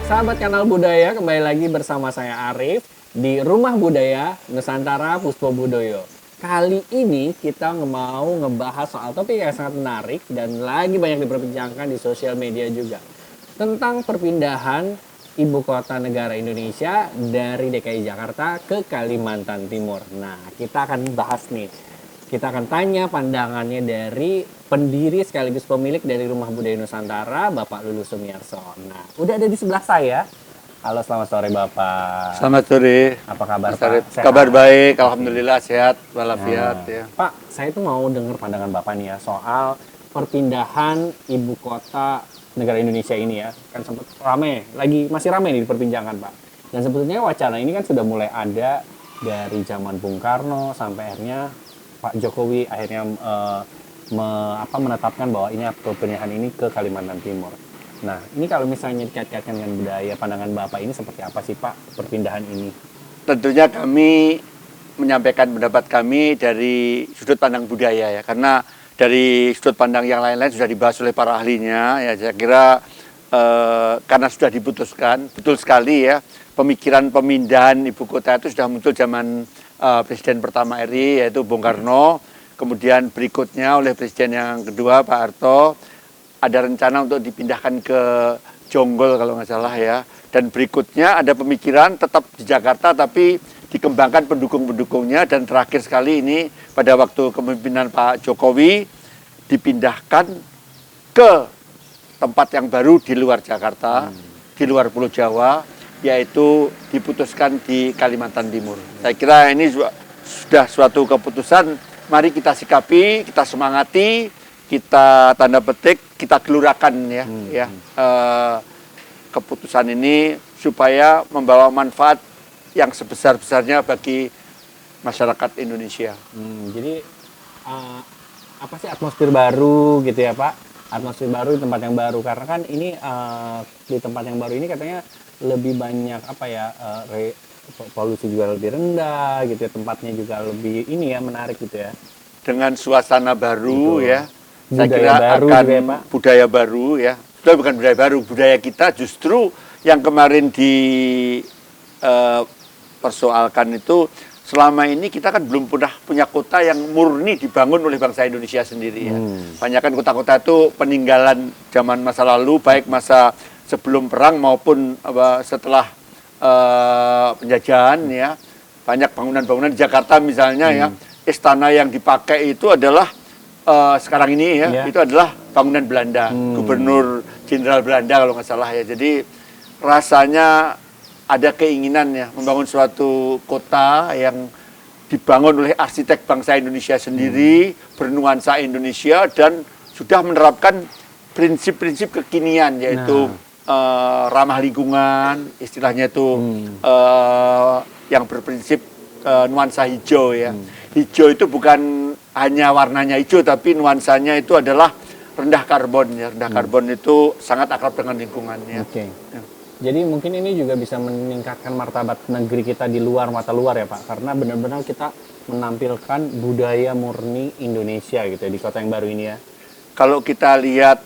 Sahabat Kanal Budaya, kembali lagi bersama saya Arif di Rumah Budaya Nusantara Puspo Budoyo. Kali ini kita mau ngebahas soal topik yang sangat menarik dan lagi banyak diperbincangkan di sosial media juga. Tentang perpindahan ibu kota negara Indonesia dari DKI Jakarta ke Kalimantan Timur. Nah, kita akan bahas nih. Kita akan tanya pandangannya dari pendiri sekaligus pemilik dari Rumah Budaya Nusantara, Bapak Lulus Sumiarso. Nah, udah ada di sebelah saya. Halo, selamat sore Bapak. Selamat sore. Apa kabar Mas Pak? Sehat? Kabar baik, alhamdulillah sehat walafiat ya. Pak, saya tuh mau dengar pandangan Bapak nih ya soal perpindahan ibu kota negara Indonesia ini ya. Kan sempat rame, masih rame nih diperbincangkan Pak. Dan sebetulnya wacana ini kan sudah mulai ada dari zaman Bung Karno sampai akhirnya Pak Jokowi akhirnya menetapkan bahwa ini perpindahan ini ke Kalimantan Timur. Nah, ini kalau misalnya dikait-kaitkan dengan budaya, pandangan Bapak ini seperti apa sih Pak perpindahan ini? Tentunya kami menyampaikan pendapat kami dari sudut pandang budaya ya, karena dari sudut pandang yang lain-lain sudah dibahas oleh para ahlinya ya. Saya kira karena sudah diputuskan, betul sekali ya, pemikiran pemindahan ibu kota itu sudah muncul zaman Presiden pertama RI yaitu Bung Karno, kemudian berikutnya oleh Presiden yang kedua Pak Harto, ada rencana untuk dipindahkan ke Jonggol kalau nggak salah ya, dan berikutnya ada pemikiran tetap di Jakarta tapi dikembangkan pendukung-pendukungnya, dan terakhir sekali ini pada waktu kepemimpinan Pak Jokowi dipindahkan ke tempat yang baru di luar Jakarta, di luar Pulau Jawa, yaitu diputuskan di Kalimantan Timur. Saya kira ini sudah suatu keputusan, mari kita sikapi, kita semangati, kita tanda petik, kita gelurakan ya, keputusan ini supaya membawa manfaat yang sebesar-besarnya bagi masyarakat Indonesia. Jadi apa sih atmosfer baru gitu ya Pak? Atmosfer baru di tempat yang baru, karena kan ini di tempat yang baru ini katanya lebih banyak polusi juga lebih rendah gitu ya, tempatnya juga lebih ini ya, menarik gitu ya. Dengan suasana baru ya, saya budaya kira baru akan juga ya, Pak? Budaya baru ya. Sudah bukan budaya baru, budaya kita justru yang kemarin persoalkan itu, selama ini kita kan belum pernah punya kota yang murni dibangun oleh bangsa Indonesia sendiri ya. Banyak kan kota-kota itu peninggalan zaman masa lalu, baik masa sebelum perang maupun setelah penjajahan ya. Banyak bangunan-bangunan di Jakarta misalnya ya, istana yang dipakai itu adalah sekarang ini ya, itu adalah bangunan Belanda, Gubernur Jenderal Belanda kalau nggak salah ya. Jadi rasanya ada keinginan ya membangun suatu kota yang dibangun oleh arsitek bangsa Indonesia sendiri, bernuansa Indonesia, dan sudah menerapkan prinsip-prinsip kekinian, yaitu ramah lingkungan, istilahnya itu yang berprinsip nuansa hijau ya. Hijau itu bukan hanya warnanya hijau, tapi nuansanya itu adalah rendah karbon ya. Rendah karbon itu sangat akrab dengan lingkungannya. Ya. Jadi mungkin ini juga bisa meningkatkan martabat negeri kita di luar mata luar ya Pak, karena benar-benar kita menampilkan budaya murni Indonesia gitu ya, di kota yang baru ini ya. Kalau kita lihat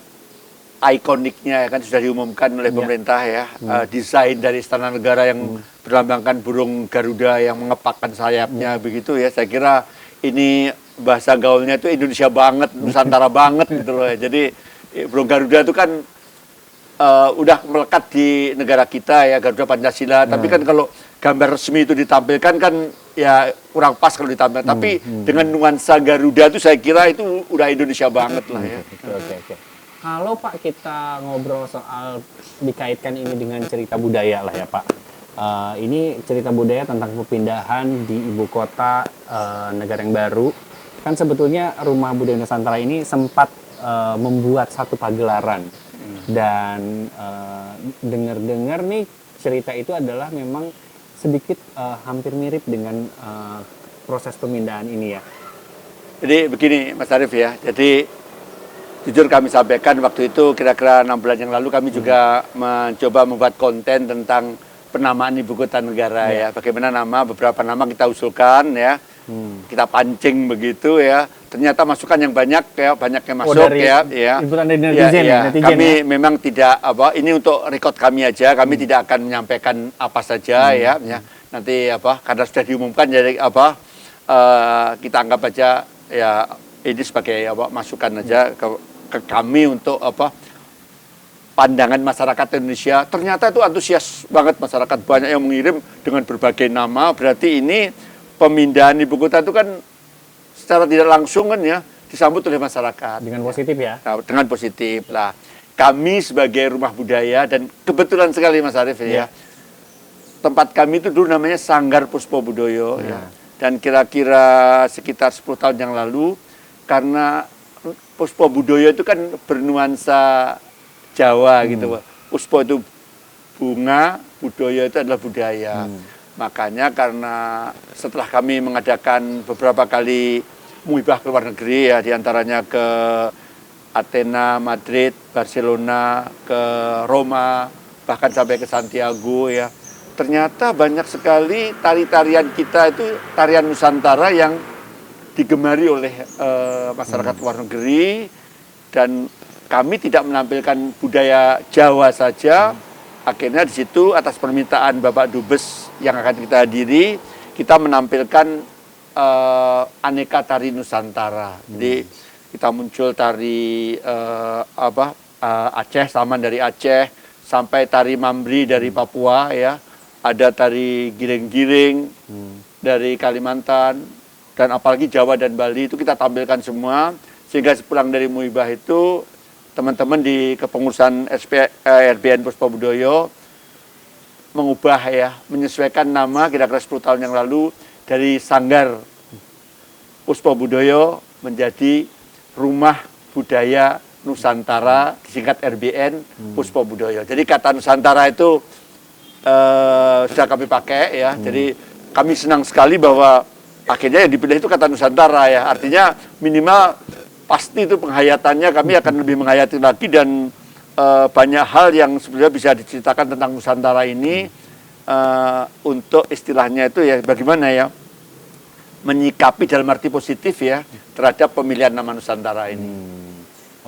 ikoniknya ya, kan sudah diumumkan oleh pemerintah ya, desain dari Istana Negara yang berlambangkan burung Garuda yang mengepakkan sayapnya begitu ya. Saya kira ini bahasa gaulnya itu Indonesia banget, Nusantara banget gitu loh ya. Jadi burung Garuda itu kan udah melekat di negara kita ya, Garuda Pancasila. Tapi kan kalau gambar resmi itu ditampilkan kan ya kurang pas kalau ditampilkan. Tapi dengan nuansa Garuda itu saya kira itu udah Indonesia banget lah ya. Oke. Kalau Pak kita ngobrol soal dikaitkan ini dengan cerita budaya lah ya Pak. Ini cerita budaya tentang perpindahan di ibu kota negara yang baru. Kan sebetulnya Rumah Budaya Nusantara ini sempat membuat satu pagelaran Dan dengar-dengar nih cerita itu adalah memang sedikit hampir mirip dengan proses pemindahan ini ya. Jadi begini Mas Arief ya, jadi jujur kami sampaikan waktu itu kira-kira 6 bulan yang lalu kami juga mencoba membuat konten tentang penamaan ibu kota negara ya. Bagaimana beberapa nama kita usulkan ya, kita pancing begitu ya. Ternyata masukan yang banyak ya, banyak yang masuk dari ya. inputan dari netizen ya, netizen kami ya? memang tidak ini untuk record kami aja, kami tidak akan menyampaikan apa saja ya. Nanti karena sudah diumumkan jadi kita anggap aja ya ini sebagai masukan aja ke kami untuk pandangan masyarakat Indonesia. Ternyata itu antusias banget masyarakat, banyak yang mengirim dengan berbagai nama. Berarti ini pemindahan ibu kota itu kan secara tidak langsung kan ya disambut oleh masyarakat Dengan positif ya. Nah, dengan positif lah. Kami sebagai rumah budaya dan kebetulan sekali Mas Arief ya, tempat kami itu dulu namanya Sanggar Puspo Budoyo ya. Dan kira-kira sekitar 10 tahun yang lalu, karena Puspo Budoyo itu kan bernuansa Jawa gitu. Puspo itu bunga, Budoyo itu adalah budaya. Makanya karena setelah kami mengadakan beberapa kali muhibah ke luar negeri ya, diantaranya ke Athena, Madrid, Barcelona, ke Roma, bahkan sampai ke Santiago ya. Ternyata banyak sekali tari-tarian kita itu tarian Nusantara yang digemari oleh masyarakat luar negeri, dan kami tidak menampilkan budaya Jawa saja. Akhirnya di situ atas permintaan Bapak Dubes yang akan kita hadiri, kita menampilkan aneka tari Nusantara. Jadi kita muncul tari Aceh, Saman dari Aceh, sampai tari Mambri dari Papua ya. Ada tari giring-giring dari Kalimantan, dan apalagi Jawa dan Bali itu kita tampilkan semua, sehingga sepulang dari muhibah itu teman-teman di kepengurusan RBN Puspo Budoyo mengubah ya, menyesuaikan nama kira-kira 10 tahun yang lalu dari Sanggar Puspo Budoyo menjadi Rumah Budaya Nusantara, disingkat RBN Puspo Budoyo. Jadi kata Nusantara itu sudah kami pakai ya. Jadi kami senang sekali bahwa akhirnya yang dipilih itu kata Nusantara ya. Artinya minimal pasti itu penghayatannya kami akan lebih menghayati lagi, dan banyak hal yang sebenarnya bisa diceritakan tentang Nusantara ini untuk istilahnya itu ya bagaimana ya menyikapi dalam arti positif ya terhadap pemilihan nama Nusantara ini.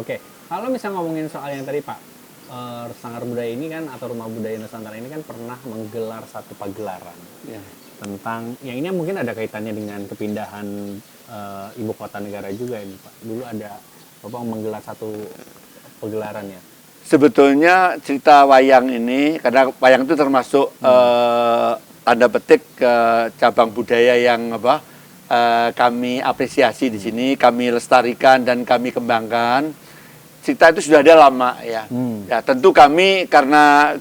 Oke, kalau misalnya ngomongin soal yang tadi Pak, Sanggar Budaya ini kan atau Rumah Budaya Nusantara ini kan pernah menggelar satu pagelaran tentang yang ini mungkin ada kaitannya dengan kepindahan ibu kota negara juga ini Pak. Dulu ada Bapak menggelar satu pagelaran ya. Sebetulnya cerita wayang ini, karena wayang itu termasuk tanda petik cabang budaya yang kami apresiasi di sini, kami lestarikan dan kami kembangkan. Cerita itu sudah ada lama ya. Ya tentu kami karena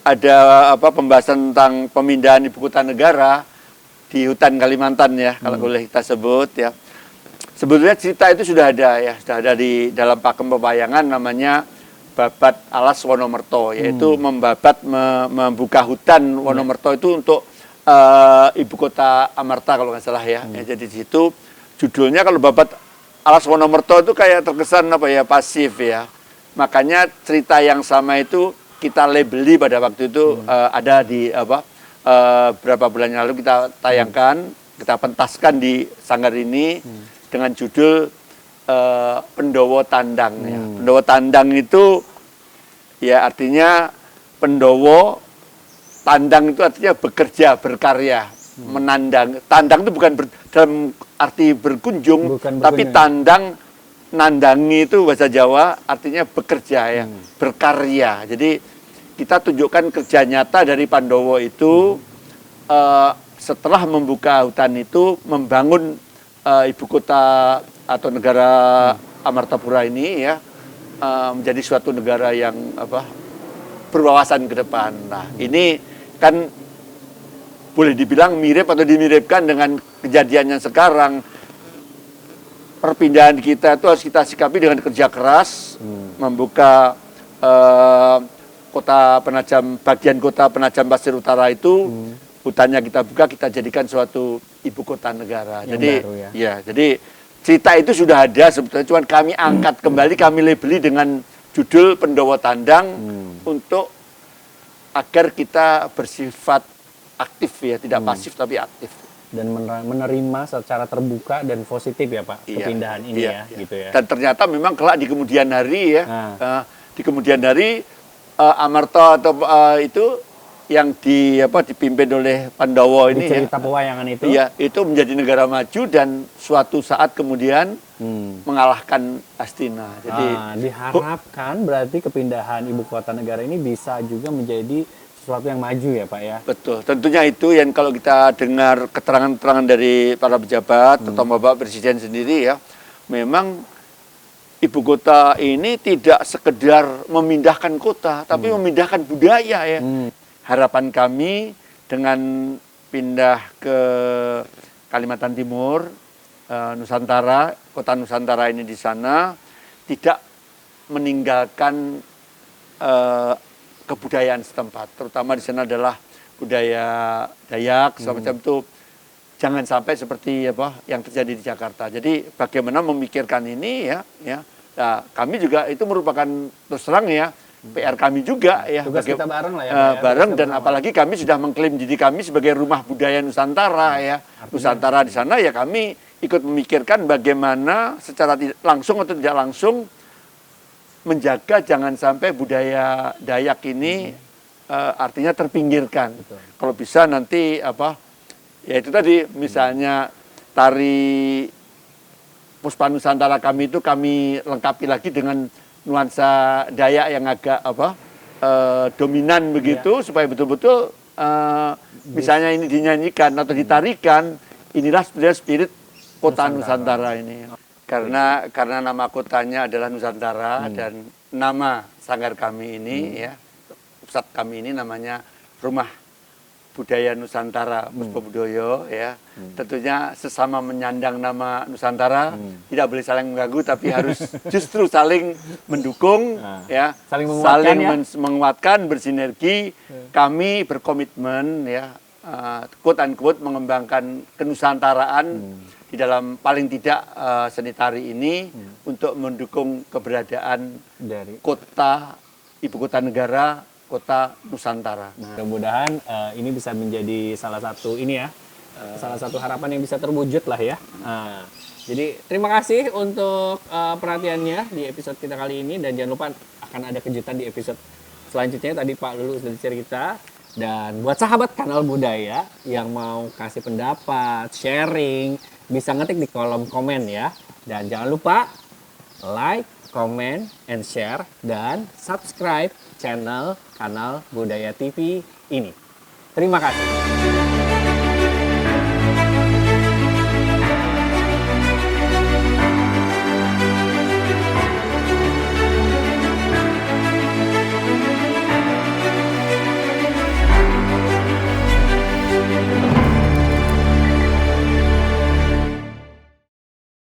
ada pembahasan tentang pemindahan ibu kota negara di hutan Kalimantan ya, kalau boleh kita sebut ya. Sebetulnya cerita itu sudah ada ya, sudah ada di dalam pakem pewayangan namanya Babat Alas Wonomerto, yaitu membuka hutan Wonomerto itu untuk ibu kota Amarta kalau nggak salah ya. Jadi di situ judulnya kalau Babat Alas Wonomerto itu kayak terkesan pasif ya. Makanya cerita yang sama itu kita labeli pada waktu itu ada di beberapa bulan yang lalu kita tayangkan, kita pentaskan di Sanggar ini dengan judul Pendowo Tandang ya. Pendowo Tandang itu ya artinya Pendowo, tandang itu artinya bekerja, berkarya, menandang. Tandang itu bukan dalam arti berkunjung, tapi tandang, nandangi itu bahasa Jawa artinya bekerja ya, berkarya. Jadi kita tunjukkan kerja nyata dari Pandowo itu setelah membuka hutan itu membangun ibu kota atau negara Amartapura ini ya menjadi suatu negara yang berwawasan ke depan. Nah, ini kan boleh dibilang mirip atau dimiripkan dengan kejadian yang sekarang. Perpindahan kita itu harus kita sikapi dengan kerja keras, membuka eh, bagian kota Penajam Pasir Utara itu hutannya kita buka, kita jadikan suatu ibu kota negara. Yang Jadi baru ya. ya, jadi cerita itu sudah ada sebetulnya, cuman kami angkat kembali, kami labeli dengan judul Pendowo Tandang untuk agar kita bersifat aktif ya, tidak pasif tapi aktif. Dan menerima secara terbuka dan positif ya Pak, Iya, kepindahan ini iya, ya, gitu ya. Dan ternyata memang kelak di kemudian hari ya, Nah. di kemudian hari Amarta atau itu yang dipimpin oleh Pandawa Di ini cerita pewayangan itu. ya, itu menjadi negara maju dan suatu saat kemudian mengalahkan Hastina. Jadi diharapkan berarti kepindahan ibu kota negara ini bisa juga menjadi sesuatu yang maju ya Pak ya. betul, tentunya itu yang kalau kita dengar keterangan-keterangan dari para pejabat atau Bapak Presiden sendiri ya, memang ibu kota ini tidak sekedar memindahkan kota, tapi memindahkan budaya ya. Harapan kami dengan pindah ke Kalimantan Timur, Nusantara, kota Nusantara ini di sana, tidak meninggalkan kebudayaan setempat, terutama di sana adalah budaya Dayak, semacam itu. Jangan sampai seperti yang terjadi di Jakarta. Jadi bagaimana memikirkan ini ya. Nah, kami juga itu merupakan terus terang ya PR kami juga ya. Tugas kita bareng lah ya, Pak ya. Bareng, dan apalagi kami sudah mengklaim diri kami sebagai rumah budaya Nusantara ya. Nusantara di sana ya, kami ikut memikirkan bagaimana secara langsung atau tidak langsung menjaga jangan sampai budaya Dayak ini artinya terpinggirkan. Betul. Kalau bisa nanti ya itu tadi misalnya tari Puspa Nusantara kami itu kami lengkapi lagi dengan nuansa Dayak yang agak dominan begitu, supaya betul-betul misalnya ini dinyanyikan atau ditarikan, inilah spirit kota Nusantara ini. Karena nama kotanya adalah Nusantara dan nama sanggar kami ini ya, pusat kami ini namanya Rumah Budaya Nusantara Puspo Budoyo ya. Tentunya sesama menyandang nama Nusantara tidak boleh saling mengganggu, tapi harus justru saling mendukung ya, saling menguatkan, bersinergi. Kami berkomitmen ya, quote unquote mengembangkan kenusantaraan di dalam paling tidak seni tari ini untuk mendukung keberadaan dari ibu kota negara, kota Nusantara. Mudah-mudahan ini bisa menjadi salah satu salah satu harapan yang bisa terwujud lah ya. Jadi terima kasih untuk perhatiannya di episode kita kali ini, dan jangan lupa akan ada kejutan di episode selanjutnya. Tadi Pak Lulu sudah cerita. Dan buat sahabat Kanal Budaya yang mau kasih pendapat, sharing, bisa ngetik di kolom komen ya. Dan jangan lupa like, comment, and share, dan subscribe channel Kanal Budaya TV ini. Terima kasih.